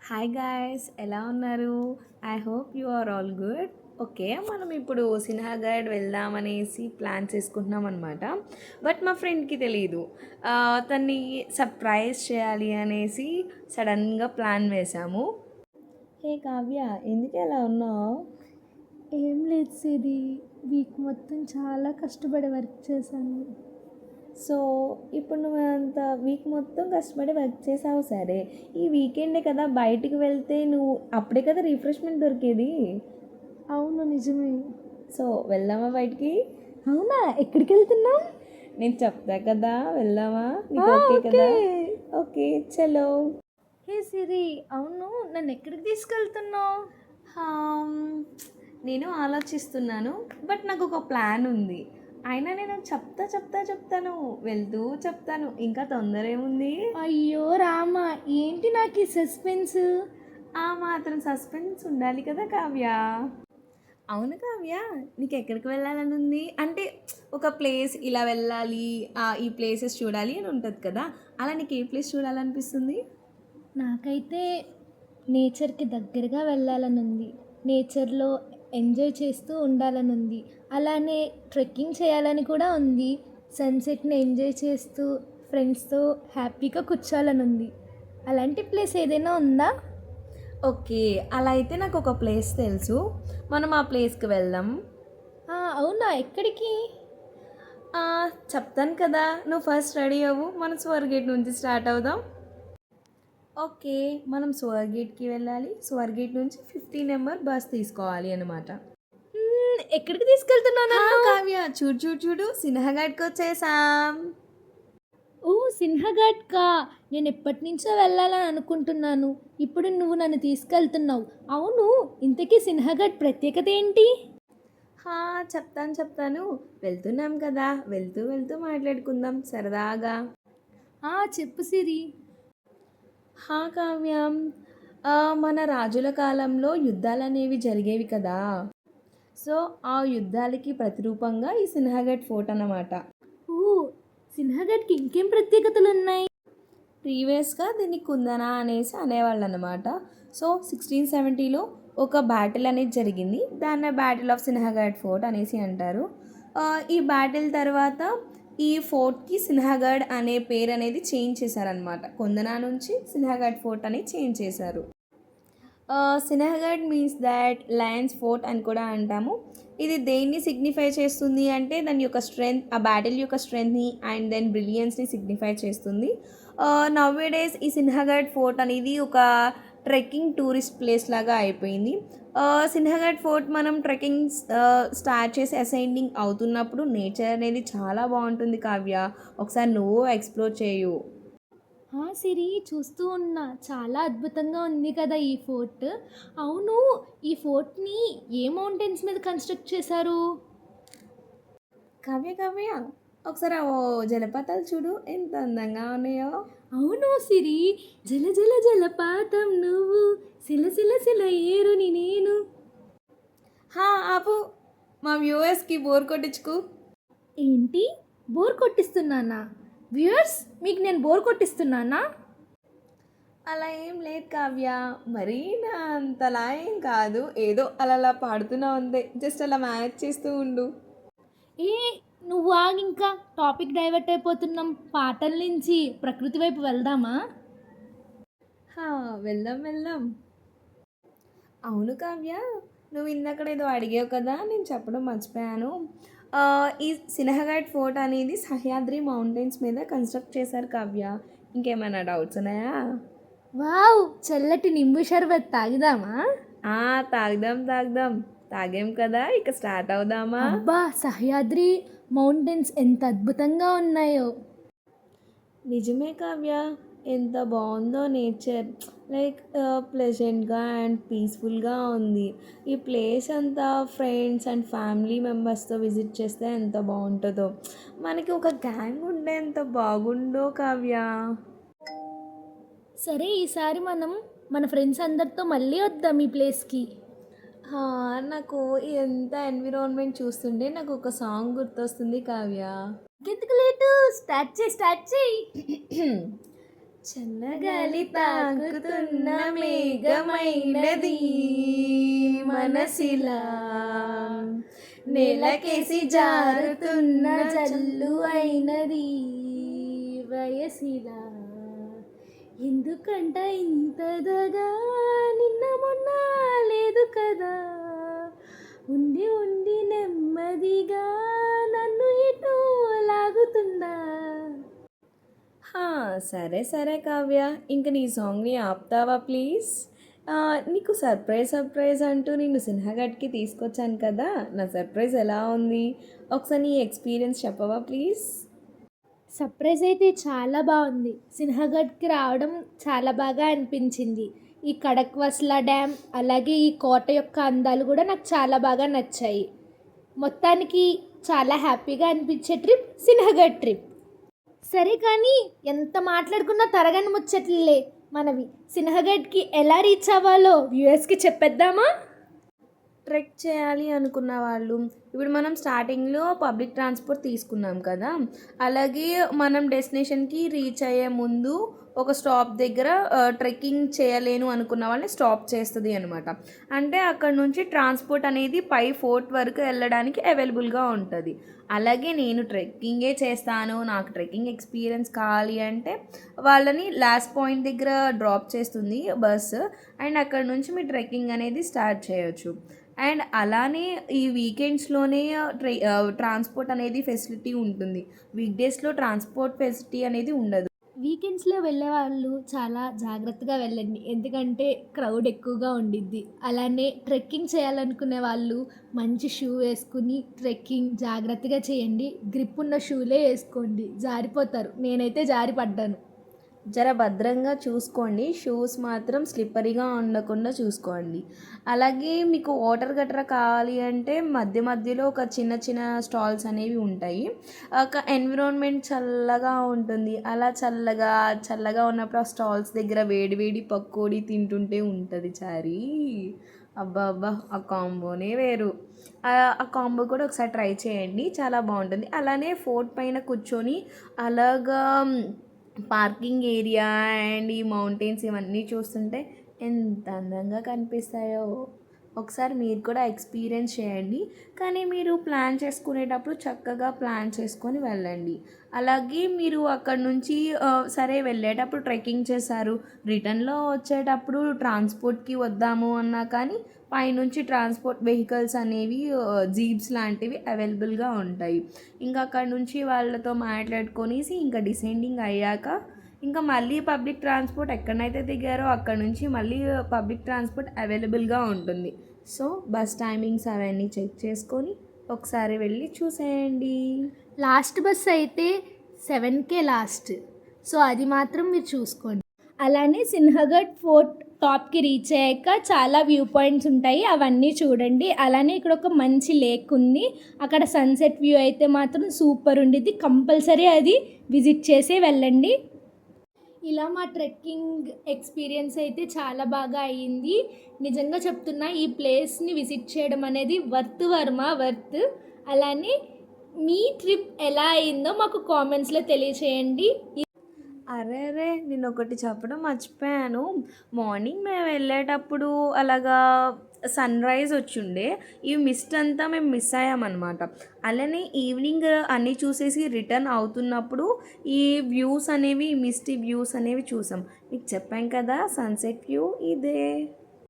Hi guys, ఎలా ఉన్నారు? I hope you are all good. Okay, మనం ఇప్పుడు సిన్హాగఢ్ వెళ్దామనేసి ప్లాన్ చేసుకుంటున్నాం అనమాట. బట్ మా ఫ్రెండ్కి తెలియదు. తన్ని సర్ప్రైజ్ చేయాలి అనేసి సడన్గా ప్లాన్ వేశాము. హే కావ్య, ఎందుకు ఎలా ఉన్నావు? ఏం లేదు సిరి. వీక్ మొత్తం చాలా కష్టపడి వర్క్ చేశాను. సో ఇప్పుడు నువ్వు అంత వీక్ మొత్తం కష్టపడి వర్క్ చేసావు సరే, ఈ వీకెండే కదా బయటికి వెళ్తే నువ్వు అప్పుడే కదా రిఫ్రెష్మెంట్ దొరికేది. అవును, నిజమే. సో వెళ్దామా బయటికి? అవునా, ఎక్కడికి వెళ్తున్నావు? నేను చెప్తా కదా, వెళ్దామా? నీకు ఓకే కదా? ఓకే, చలో. హే సిరి, అవును, నన్ను ఎక్కడికి తీసుకెళ్తున్నావు? హామ్, నేను ఆలోచిస్తున్నాను, బట్ నాకు ఒక ప్లాన్ ఉంది. అయినా నేను చెప్తాను, వెళ్తూ చెప్తాను, ఇంకా తొందర ఏముంది? అయ్యో రామా, ఏంటి నాకు ఈ సస్పెన్స్? ఆ మాత్రం సస్పెన్స్ ఉండాలి కదా కావ్య. అవును కావ్య, నీకు ఎక్కడికి వెళ్ళాలని ఉంది? అంటే ఒక ప్లేస్ ఇలా వెళ్ళాలి, ఈ ప్లేసెస్ చూడాలి అని ఉంటుంది కదా, అలా నీకు ఏ ప్లేస్ చూడాలనిపిస్తుంది? నాకైతే నేచర్కి దగ్గరగా వెళ్ళాలని ఉంది. నేచర్లో ఎంజాయ్ చేస్తూ ఉండాలని ఉంది. అలానే ట్రెక్కింగ్ చేయాలని కూడా ఉంది. సన్సెట్ని ఎంజాయ్ చేస్తూ ఫ్రెండ్స్తో హ్యాపీగా కూర్చోాలని ఉంది. అలాంటి ప్లేస్ ఏదైనా ఉందా? ఓకే, అలా అయితే నాకు ఒక ప్లేస్ తెలుసు. మనం ఆ ప్లేస్కి వెళ్దాం. అవునా, ఎక్కడికి? చెప్తాను కదా, నువ్వు ఫస్ట్ రెడీ అవ్వు, మనం స్వర్గేట్ నుంచి స్టార్ట్ అవుదాం. ఓకే, మనం స్వర్గేట్కి వెళ్ళాలి. స్వర్గేట్ నుంచి 15 నెంబర్ బస్ తీసుకోవాలి అనమాట. ఎక్కడికి తీసుకెళ్తున్నాను? కావ్య, చూడు సిన్హాఘాట్కి వచ్చేసాం. ఓ, సిన్హాఘాట్కా? నేను ఎప్పటి నుంచో వెళ్ళాలని అనుకుంటున్నాను. ఇప్పుడు నువ్వు నన్ను తీసుకెళ్తున్నావు. అవును, ఇంతకీ సిన్హాఘాట్ ప్రత్యేకత ఏంటి? చెప్తాను. వెళ్తున్నాం కదా, వెళ్తూ మాట్లాడుకుందాం సరదాగా. చెప్పు సిరి. కావ్యం, మన రాజుల కాలంలో యుద్ధాలు అనేవి జరిగేవి కదా. సో ఆ యుద్ధాలకి ప్రతిరూపంగా ఈ సిన్హాఘాట్ ఫోర్ట్ అన్నమాట. ఓ, సిన్హాఘాట్కి ఇంకేం ప్రత్యేకతలు ఉన్నాయి? ప్రీవియస్గా దీన్ని కుందన అనేసి అనేవాళ్ళు అనమాట. సో 1670లో ఒక బ్యాటిల్ అనేది జరిగింది. దాన్ని బ్యాటిల్ ఆఫ్ సిన్హాఘాట్ ఫోర్ట్ అనేసి అంటారు. ఈ బ్యాటిల్ తర్వాత ఈ ఫోర్ట్కి సిన్హాఘాట్ అనే పేరు అనేది చేంజ్ చేశారనమాట. కుందన నుంచి సిన్హాఘాట్ ఫోర్ట్ అనేది చేంజ్ చేశారు. సిన్హాఘాట్ మీన్స్ దాట్ లయన్స్ ఫోర్ట్ అని కూడా అంటాము. ఇది దేన్ని సిగ్నిఫై చేస్తుంది అంటే దాని యొక్క స్ట్రెంగ్త్, ఆ బ్యాటిల్ యొక్క స్ట్రెంగ్త్ని అండ్ దెన్ బ్రిలియన్స్ని సిగ్నిఫై చేస్తుంది. నవ్ డేస్ ఈ సిన్హాఘాట్ ఫోర్ట్ అనేది ఒక ట్రెక్కింగ్ టూరిస్ట్ ప్లేస్ లాగా అయిపోయింది. సిన్హాఘాట్ ఫోర్ట్ మనం ట్రెక్కింగ్ స్టార్ట్ చేసి అసెండింగ్ అవుతున్నప్పుడు నేచర్ అనేది చాలా బాగుంటుంది కావ్య. ఒకసారి నువ్వు ఎక్స్ప్లోర్ చేయు. సిరి, చూస్తూ ఉన్నా, చాలా అద్భుతంగా ఉంది కదా ఈ ఫోర్ట్. అవును, ఈ ఫోర్ట్ని ఏ మౌంటైన్స్ మీద కన్స్ట్రక్ట్ చేశారు? కావ్య, ఒకసారి ఓ జలపాతాలు చూడు, ఎంత అందంగా ఉన్నాయో. అవును సిరి, జల జల జలపాతం నువ్వు, సిల సిల సిల ఏరుని నేను. ఆపు, మా వ్యూవర్స్కి బోర్ కొట్టించుకు. ఏంటి, బోర్ కొట్టిస్తున్నానా? వ్యూయర్స్, మీకు నేను బోర్ కొట్టిస్తున్నానా? అలా ఏం లేదు కావ్య, మరీ నా అంతలా ఏం కాదు, ఏదో అలా పాడుతున్నావు అంతే. జస్ట్ అలా మేనేజ్ చేస్తూ ఉండు. నువ్వు ఆగి, ఇంకా టాపిక్ డైవర్ట్ అయిపోతున్నాం. పాటల నుంచి ప్రకృతి వైపు వెళ్దామా? వెళ్దాం. అవును కావ్య, నువ్వు ఇందాక ఏదో అడిగావు కదా, నేను చెప్పడం మర్చిపోయాను. ఈ సిన్హాఘాట్ ఫోర్ట్ అనేది సహ్యాద్రి మౌంటైన్స్ మీద కన్స్ట్రక్ట్ చేశారు కావ్య. ఇంకేమైనా డౌట్స్ ఉన్నాయా? వావ్, చల్లటి నింబు షర్బత్ తాగుదామా? తాగుదాం. తాగాం కదా, ఇక స్టార్ట్ అవుదామా? అబ్బా, సహ్యాద్రి మౌంటైన్స్ ఎంత అద్భుతంగా ఉన్నాయో. నిజమే కావ్య, ఎంత బాగుందో నేచర్. లైక్ ప్లెజెంట్గా అండ్ పీస్ఫుల్గా ఉంది. ఈ ప్లేస్ అంతా ఫ్రెండ్స్ అండ్ ఫ్యామిలీ మెంబర్స్తో విజిట్ చేస్తే ఎంత బాగుంటుందో. మనకి ఒక గ్యాంగ్ ఉంటే ఎంత బాగుండో కావ్య. సరే, ఈసారి మనం మన ఫ్రెండ్స్ అందరితో మళ్ళీ వద్దాం ఈ ప్లేస్కి. నాకు ఎంత ఎన్విరాన్మెంట్ చూస్తుంటే నాకు ఒక సాంగ్ గుర్తొస్తుంది కావ్య. ఎందుకు లేటు, స్టార్ట్ చేయి. చల్లగాలి తాకుతున్న మేఘమైనది మనసిలా, నేలకేసి జారుతున్న జల్లు అయినది వయసిలా, ఎందుకంట ఇంతదగా నిన్న మొన్న లేదు కదా, ఉండి ఉండి నెమ్మదిగా నన్ను ఇటు లాగుతుందా. సరే సరే కావ్య, ఇంక నీ సాంగ్ని ఆపుతావా ప్లీజ్? నీకు సర్ప్రైజ్ అంటూ నిన్ను సిన్హాగడ్కి తీసుకొచ్చాను కదా, నా సర్ప్రైజ్ ఎలా ఉంది? ఒకసారి నీ ఎక్స్పీరియన్స్ చెప్పవా ప్లీజ్? సర్ప్రైజ్ అయితే చాలా బాగుంది. సిన్హాగడ్కి రావడం చాలా బాగా అనిపించింది. ఈ కడక్వస్లా డ్యామ్ అలాగే ఈ కోట యొక్క అందాలు కూడా నాకు చాలా బాగా నచ్చాయి. మొత్తానికి చాలా హ్యాపీగా అనిపించే ట్రిప్ సిన్హాగడ్ ట్రిప్. సరే కానీ ఎంత మాట్లాడుకున్నా తరగని ముచ్చట్లే మనవి. సిన్హాగడ్కి ఎలా రీచ్ అవ్వాలో వ్యూయర్స్కి చెప్పేద్దామా? ట్రెక్ చేయాలి అనుకున్న వాళ్ళు, ఇప్పుడు మనం స్టార్టింగ్లో పబ్లిక్ ట్రాన్స్పోర్ట్ తీసుకున్నాం కదా, అలాగే మనం డెస్టినేషన్కి రీచ్ అయ్యే ముందు ఒక స్టాప్ దగ్గర ట్రెక్కింగ్ చేయలేను అనుకున్న వాళ్ళని స్టాప్ చేస్తుంది అనమాట. అంటే అక్కడ నుంచి ట్రాన్స్పోర్ట్ అనేది పై ఫోర్ట్ వరకు వెళ్ళడానికి అవైలబుల్గా ఉంటుంది. అలాగే నేను ట్రెక్కింగే చేస్తాను, నాకు ట్రెక్కింగ్ ఎక్స్పీరియన్స్ కావాలి అంటే వాళ్ళని లాస్ట్ పాయింట్ దగ్గర డ్రాప్ చేస్తుంది బస్సు, అండ్ అక్కడ నుంచి మీ ట్రెక్కింగ్ అనేది స్టార్ట్ చేయొచ్చు. అండ్ అలానే ఈ వీకెండ్స్లోనే ట్రాన్స్పోర్ట్ అనేది ఫెసిలిటీ ఉంటుంది, వీక్డేస్లో ట్రాన్స్పోర్ట్ ఫెసిలిటీ అనేది ఉండదు. వీకెండ్స్లో వెళ్ళే వాళ్ళు చాలా జాగ్రత్తగా వెళ్ళండి, ఎందుకంటే క్రౌడ్ ఎక్కువగా ఉండిద్ది. అలానే ట్రెక్కింగ్ చేయాలనుకునే వాళ్ళు మంచి షూ వేసుకుని ట్రెక్కింగ్ జాగ్రత్తగా చేయండి. గ్రిప్ ఉన్న షూలే వేసుకోండి, జారిపోతారు. నేనైతే జారిపడ్డాను. జర భద్రంగా చూసుకోండి, షూస్ మాత్రం స్లిప్పరీగా ఉండకుండా చూసుకోండి. అలాగే మీకు వాటర్ గట్రా కావాలి అంటే మధ్య మధ్యలో ఒక చిన్న చిన్న స్టాల్స్ అనేవి ఉంటాయి. ఒక ఎన్విరాన్మెంట్ చల్లగా ఉంటుంది, అలా చల్లగా ఉన్నప్పుడు ఆ స్టాల్స్ దగ్గర వేడి వేడి పకోడీ తింటుంటే ఉంటుంది చారీ. అబ్బా ఆ కాంబోనే వేరు. ఆ కాంబో కూడా ఒకసారి ట్రై చేయండి, చాలా బాగుంటుంది. అలానే ఫోర్ట్ పైన కూర్చొని అలాగా పార్కింగ్ ఏరియా అండ్ ఈ మౌంటైన్స్ ఇవన్నీ చూస్తుంటే ఎంత అందంగా కనిపిస్తాయో. ఒకసారి మీరు కూడా ఎక్స్పీరియన్స్ చేయండి, కానీ మీరు ప్లాన్ చేసుకునేటప్పుడు చక్కగా ప్లాన్ చేసుకొని వెళ్ళండి. అలాగే మీరు అక్కడ నుంచి సరే వెళ్ళేటప్పుడు ట్రెక్కింగ్ చేశారు, రిటర్న్లో వచ్చేటప్పుడు ట్రాన్స్పోర్ట్కి వద్దాము అన్నా కానీ పైనుంచి ట్రాన్స్పోర్ట్ వెహికల్స్ అనేవి జీప్స్ లాంటివి అవైలబుల్గా ఉంటాయి. ఇంకా అక్కడ నుంచి వాళ్ళతో మాట్లాడుకొనేసి ఇంకా డిసెండింగ్ అయ్యాక ఇంకా మళ్ళీ పబ్లిక్ ట్రాన్స్పోర్ట్ ఎక్కడైతే దిగారో అక్కడ నుంచి మళ్ళీ పబ్లిక్ ట్రాన్స్పోర్ట్ అవైలబుల్గా ఉంటుంది. సో బస్ టైమింగ్స్ అవన్నీ చెక్ చేసుకొని ఒకసారి వెళ్ళి చూసేయండి. లాస్ట్ బస్ అయితే 7కే లాస్ట్, సో అది మాత్రం మీరు చూసుకోండి. అలానే సిన్హాగడ్ ఫోర్ట్ టాప్కి రీచ్ అయ్యాక చాలా వ్యూ పాయింట్స్ ఉంటాయి, అవన్నీ చూడండి. అలానే ఇక్కడ ఒక మంచి లేక్ ఉంది, అక్కడ సన్సెట్ వ్యూ అయితే మాత్రం సూపర్ ఉండిద్ది. కంపల్సరీ అది విజిట్ చేసే వెళ్ళండి. ఇలా మా ట్రెక్కింగ్ ఎక్స్పీరియన్స్ అయితే చాలా బాగా అయ్యింది. నిజంగా చెప్తున్నా, ఈ ప్లేస్ని విజిట్ చేయడం అనేది వర్త్. అలానే మీ ట్రిప్ ఎలా అయిందో మాకు కామెంట్స్లో తెలియచేయండి. అరే నేను ఒకటి చెప్పడం మర్చిపోయాను. మార్నింగ్ మేము వెళ్ళేటప్పుడు అలాగా సన్ రైజ్ వచ్చిండే, ఈ మిస్ట్ అంతా మేము మిస్ అయ్యామన్నమాట. అలానే ఈవినింగ్ అన్నీ చూసేసి రిటర్న్ అవుతున్నప్పుడు ఈ వ్యూస్ అనేవి, మిస్టీ వ్యూస్ అనేవి చూసాం. మీకు చెప్పాం కదా సన్సెట్ వ్యూ ఇదే.